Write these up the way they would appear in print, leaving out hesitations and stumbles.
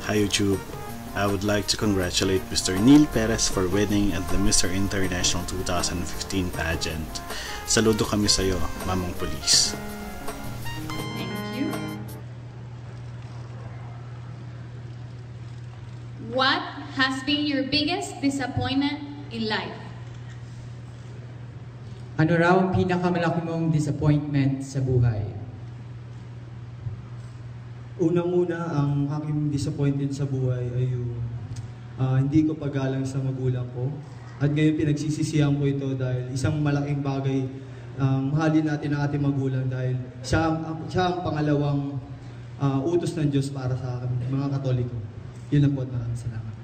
Hi YouTube. I would like to congratulate Mr. Neil Perez for winning at the Mr. International 2015 pageant. Saludo kami sa iyo, Mamang Police. Thank you. What has been your biggest disappointment in life? Ano raw ang pinakamalaki mong disappointment sa buhay? Unang-una, ang aking disappointed sa buhay ay yung hindi ko pagalang sa magulang ko. At ngayon pinagsisisihan ko ito dahil isang malaking bagay mahalin natin ang ating magulang dahil siya ang pangalawang utos ng Diyos para sa akin, mga Katoliko. Yun lang po at maraming salamat.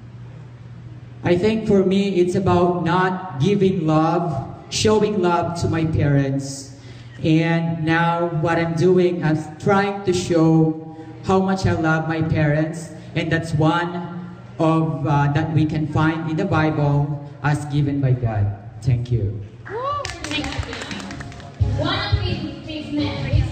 I think for me, it's about not giving love, showing love to my parents. And now what I'm doing is trying to show how much I love my parents. And that's one of that we can find in the Bible as given by God. Thank you. Thank you. One of these men.